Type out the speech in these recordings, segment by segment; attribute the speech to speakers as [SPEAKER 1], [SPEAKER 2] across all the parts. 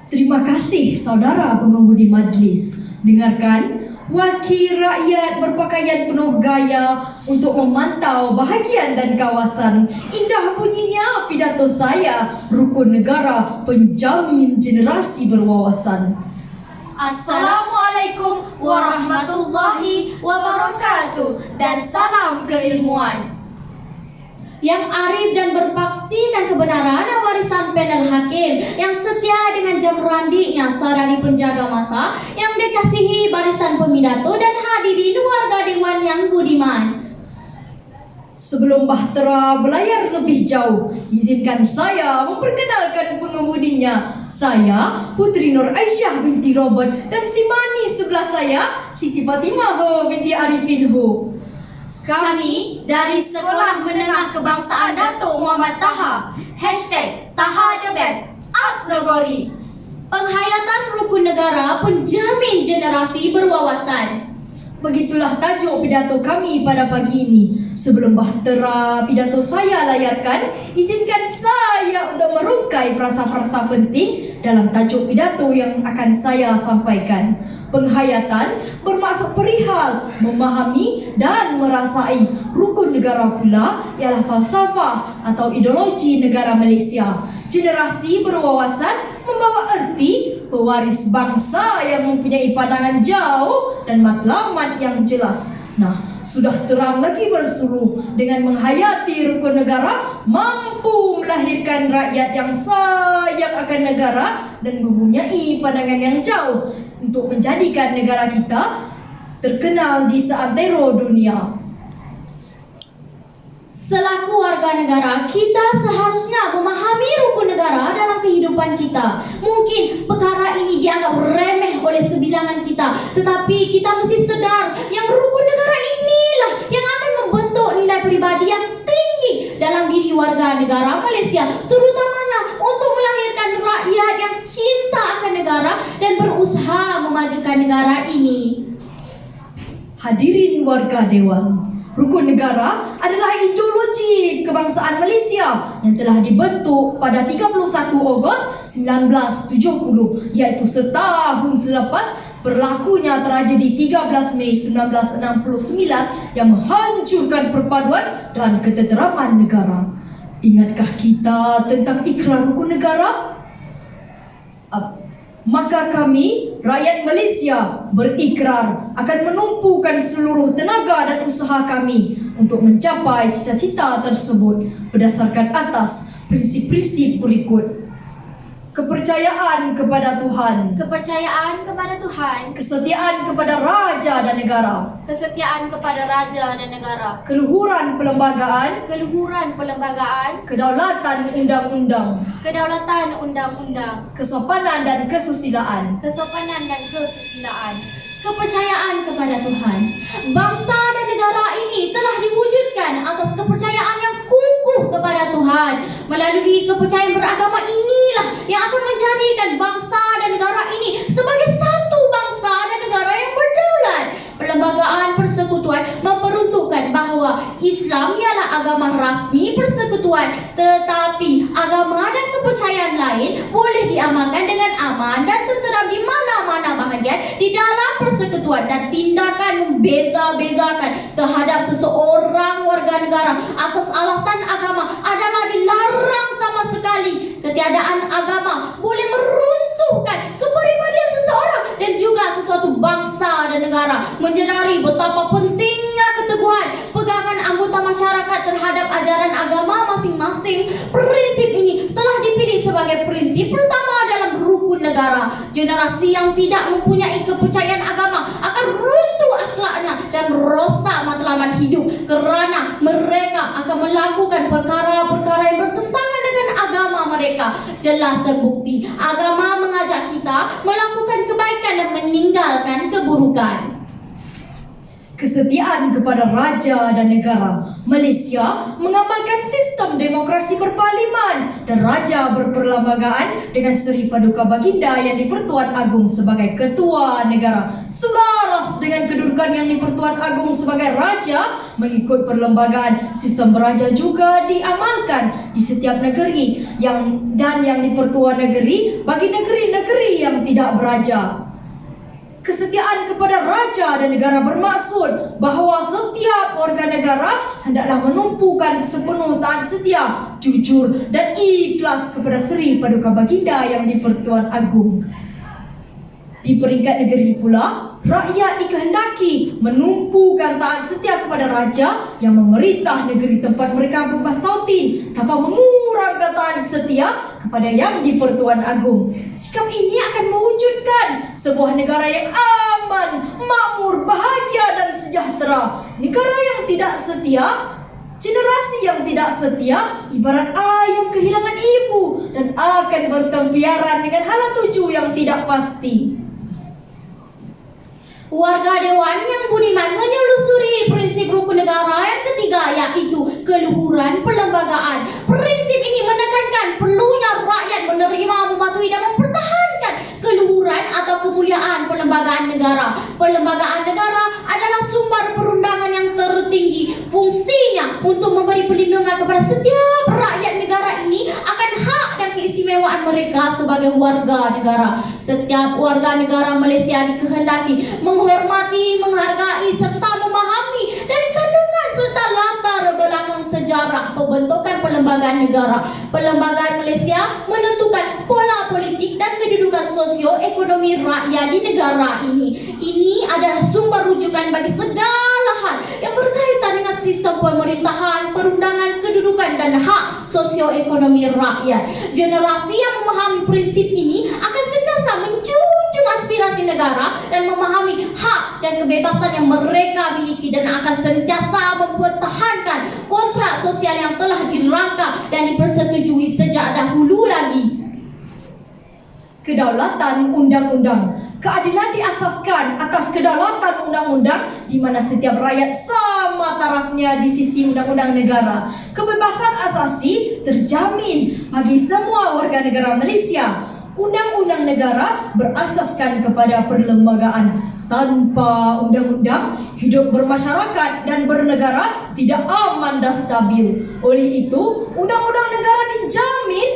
[SPEAKER 1] Terima kasih saudara pengemudi majlis. Dengarkan, wakil rakyat berpakaian penuh gaya untuk memantau bahagian dan kawasan. Indah bunyinya pidato saya, rukun negara penjamin generasi berwawasan.
[SPEAKER 2] Assalamualaikum warahmatullahi wabarakatuh dan salam keilmuan. Yang arif dan berpaksikan kebenaran warisan panel hakim, yang setia dengan jam randiknya saudari penjaga masa, yang dikasihi barisan pemidato dan hadirin warga dewan yang budiman.
[SPEAKER 1] Sebelum Bahtera berlayar lebih jauh, izinkan saya memperkenalkan pengemudinya. Saya Putri Nur Aisyah binti Robert, dan si manis sebelah saya Siti Fatimah binti Arifin Ho.
[SPEAKER 2] Kami dari Sekolah Menengah Kebangsaan Datuk Muhammad Taha, #Taha the best, Nagori. Penghayatan rukun negara penjamin generasi berwawasan.
[SPEAKER 1] Begitulah tajuk pidato kami pada pagi ini. Sebelum Bahtera pidato saya layarkan, izinkan saya untuk merungkai frasa-frasa penting dalam tajuk pidato yang akan saya sampaikan. Penghayatan bermaksud perihal, memahami dan merasai. Rukun negara pula ialah falsafah atau ideologi negara Malaysia. Generasi berwawasan membawa erti pewaris bangsa yang mempunyai pandangan jauh dan matlamat yang jelas. Nah, sudah terang lagi bersuluh dengan menghayati rukun negara mampu melahirkan rakyat yang sayang akan negara dan mempunyai pandangan yang jauh untuk menjadikan negara kita terkenal di seantero dunia.
[SPEAKER 2] Selaku warga negara, kita seharusnya memahami rukun negara dalam kehidupan kita. Mungkin perkara ini dianggap remeh oleh sebilangan kita, tetapi kita mesti sedar yang rukun negara inilah yang akan membentuk nilai peribadi yang tinggi dalam diri warga negara Malaysia, terutamanya untuk melahirkan rakyat yang cinta akan negara dan berusaha memajukan negara ini.
[SPEAKER 1] Hadirin warga dewan, rukun negara adalah ideologi kebangsaan Malaysia yang telah dibentuk pada 31 Ogos 1970, iaitu setahun selepas berlakunya tragedi 13 Mei 1969 yang menghancurkan perpaduan dan ketenteraman negara. Ingatkah kita tentang ikrar rukun negara? Maka kami, rakyat Malaysia, berikrar akan menumpukan seluruh tenaga dan usaha kami untuk mencapai cita-cita tersebut berdasarkan atas prinsip-prinsip berikut. Kepercayaan kepada Tuhan,
[SPEAKER 2] Kepercayaan kepada Tuhan,
[SPEAKER 1] kesetiaan kepada raja dan negara,
[SPEAKER 2] kesetiaan kepada raja dan negara,
[SPEAKER 1] keluhuran perlembagaan,
[SPEAKER 2] keluhuran perlembagaan,
[SPEAKER 1] kedaulatan undang-undang,
[SPEAKER 2] kedaulatan undang-undang,
[SPEAKER 1] kesopanan dan kesusilaan.
[SPEAKER 2] kesopanan dan kesusilaan. Kepercayaan kepada Tuhan. Bangsa dan negara ini telah diwujudkan atas kepercayaan yang kukuh kepada Tuhan. Melalui kepercayaan beragama inilah yang akan menjadikan bangsa dan negara ini sebagai satu bangsa dan negara yang berdaulat. Perlembagaan persekutuan memperuntukkan bahawa Islam ialah agama rasmi persekutuan, tetapi agama dan kepercayaan lain boleh diamalkan dengan aman dan tenteram di mana-mana bahagian di dalam persekutuan, dan tindakan membeza-bezakan terhadap seseorang warga negara atas alasan agama adalah dilarang sama sekali. Ketiadaan agama boleh meruntuhkan kepribadian seseorang dan juga sesuatu bangsa dan negara. Menyedari betapa pentingnya keteguhan pegangan anggota masyarakat terhadap ajaran agama masing-masing, prinsip ini telah dipilih sebagai prinsip pertama dalam rukun negara. Generasi yang tidak mempunyai kepercayaan agama akan runtuh akhlaknya dan rosak matlamat hidup kerana mereka akan melakukan perkara-perkara yang bertentangan dengan agama mereka. Jelas terbukti, agama mengajak kita melakukan kebaikan dan meninggalkan keburukan.
[SPEAKER 1] Kesetiaan kepada raja dan negara. Malaysia mengamalkan sistem demokrasi berparlimen dan raja berperlembagaan dengan Seri Paduka Baginda Yang di-Pertuan Agong sebagai ketua negara. Selaras dengan kedudukan Yang di-Pertuan Agong sebagai raja, mengikut perlembagaan, sistem beraja juga diamalkan di setiap negeri yang di-Pertuan negeri bagi negeri-negeri yang tidak beraja. Kesetiaan kepada raja dan negara bermaksud bahawa setiap warga negara hendaklah menumpukan sepenuh taat setia, jujur dan ikhlas kepada Seri Paduka Baginda Yang di-Pertuan Agong. Di peringkat negeri pula, rakyat dikehendaki menumpukan taat setia kepada raja yang memerintah negeri tempat mereka berbastautin tanpa mengurangkan taat setia kepada Yang di-Pertuan Agong. Sikap ini akan mewujudkan sebuah negara yang aman, makmur, bahagia dan sejahtera. Negara yang tidak setia, generasi yang tidak setia ibarat ayam kehilangan ibu dan akan bertempiaran dengan hala tuju yang tidak pasti.
[SPEAKER 2] Warga Dewan yang budiman menyelusuri prinsip rukun negara yang ketiga, yaitu keluhuran perlembagaan. Prinsip ini menekankan perlunya rakyat menerima, mematuhi dan mempertahankan keluhuran atau kemuliaan perlembagaan negara. Perlembagaan negara adalah sumber perundangan yang tertinggi. Fungsinya untuk memberi perlindungan kepada setiap rakyat negara ini akan hak dan keistimewaan mereka sebagai warga negara. Setiap warga negara Malaysia dikehendaki menghormati, menghargai serta memahami dari kandungan serta latar belakang sejarah pembentukan perlembagaan negara. Perlembagaan Malaysia menentukan pola politik dan kedudukan sosio-ekonomi rakyat di negara ini. Ini adalah sumber rujukan bagi segala hal yang berkaitan dengan sistem pemerintahan, perundangan, kedudukan dan hak sosio-ekonomi rakyat. Generasi yang memahami prinsip ini akan sentiasa menjunjung aspirasi negara dan memahami hak dan kebebasan yang mereka miliki dan akan sentiasa mempertahankan kontrak sosial yang telah dirangka dan dipersetujui sejak dahulu lagi.
[SPEAKER 1] Kedaulatan undang-undang. Keadilan diasaskan atas kedaulatan undang-undang di mana setiap rakyat sama tarafnya di sisi undang-undang negara. Kebebasan asasi terjamin bagi semua warga negara Malaysia. Undang-undang negara berasaskan kepada perlembagaan. Tanpa undang-undang, hidup bermasyarakat dan bernegara tidak aman dan stabil. Oleh itu, undang-undang negara dijamin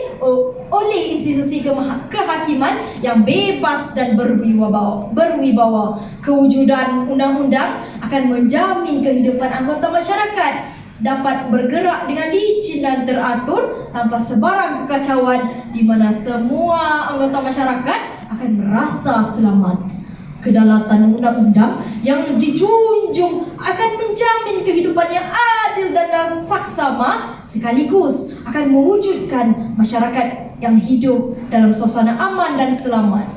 [SPEAKER 1] oleh institusi kehakiman yang bebas dan berwibawa. Kewujudan undang-undang akan menjamin kehidupan anggota masyarakat dapat bergerak dengan licin dan teratur tanpa sebarang kekacauan di mana semua anggota masyarakat akan merasa selamat. Kedaulatan undang-undang yang dijunjung akan menjamin kehidupan yang adil dan saksama sekaligus akan mewujudkan masyarakat yang hidup dalam suasana aman dan selamat.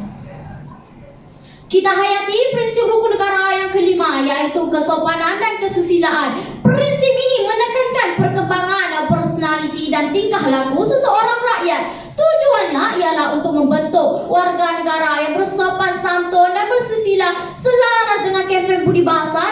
[SPEAKER 2] Kita hayati prinsip rukun negara yang kelima, yaitu kesopanan dan kesusilaan. Prinsip ini menekankan perkembangan personaliti dan tingkah laku seseorang rakyat. Tujuannya ialah untuk membentuk warga negara yang bersopan santun dan bersusila selaras dengan kempen budi bahasa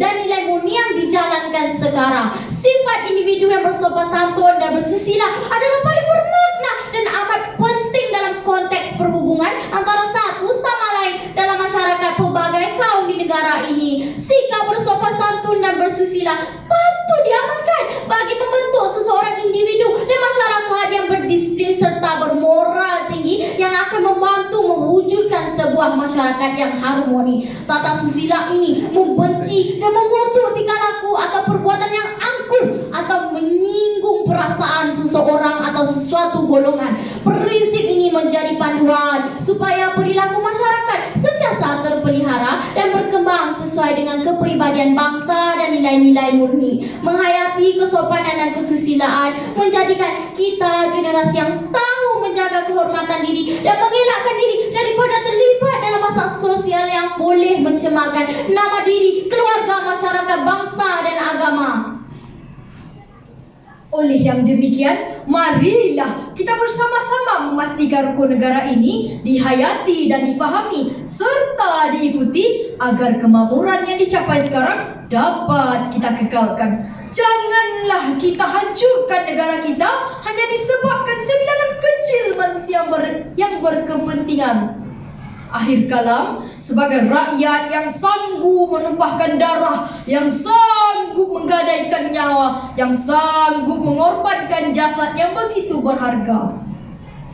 [SPEAKER 2] dan nilai murni yang dijalankan sekarang. Sifat individu yang bersopan santun dan bersusila adalah paling bermakna dan amat penting dalam konteks perhubungan antara satu sama lain dalam masyarakat pelbagai kaum di negara ini. Sikap bersopan santun dan bersusila patut diamalkan bagi membentuk seseorang individu dan masyarakat yang berdisiplin serta bermoral tinggi yang akan membantu mewujudkan sebuah masyarakat yang harmoni. Tata susila ini membenci dan mengutuk tingkah laku atau perbuatan yang angkuh atau menyinggung perasaan seseorang atau sesuatu golongan. Prinsip ini menjadi panduan supaya perilaku masyarakat sentiasa terpelihara dan berkembang sesuai dengan kepribadian bangsa dan nilai-nilai murni. Menghayati kesopanan dan kesusilaan menjadikan kita generasi yang tahu menjaga kehormatan diri dan mengelakkan diri daripada terlibat dalam masalah sosial yang boleh mencemarkan nama diri, keluarga, masyarakat, bangsa dan agama.
[SPEAKER 1] Oleh yang demikian, marilah kita bersama-sama memastikan rukun negara ini dihayati dan difahami serta diikuti agar kemakmuran yang dicapai sekarang dapat kita kekalkan. Janganlah kita hancurkan negara kita hanya disebabkan sebilangan kecil manusia yang berkepentingan. Akhir kalam, sebagai rakyat yang sanggup menumpahkan darah, yang sanggup menggadaikan nyawa, yang sanggup mengorbankan jasad yang begitu berharga,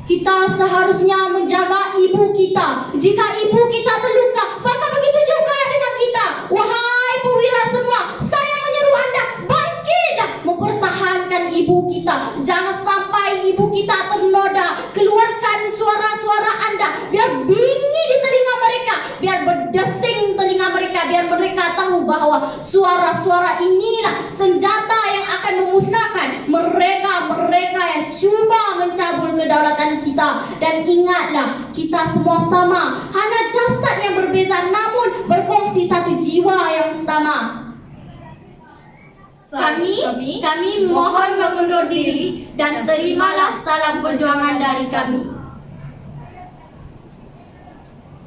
[SPEAKER 2] Kita seharusnya menjaga ibu kita. Jika ibu kita terluka, maka begitu juga dengan kita. Wahai perwira semua, saya menyeru Anda, bangkitlah mempertahankan ibu kita. Jangan sampai ibu kita ternoda. Keluarkan suara-suara Anda, biar bingi di telinga mereka, biar berdesing telinga mereka, biar mereka tahu bahwa suara-suara inilah senjata yang akan memusnahkan mereka yang cuba mencabul kedaulatan kita. Dan ingatlah, kita semua sama, hanya jasad yang berbeza namun berkongsi satu jiwa yang sama. Kami mohon mengundur diri dan terimalah salam perjuangan dari kami.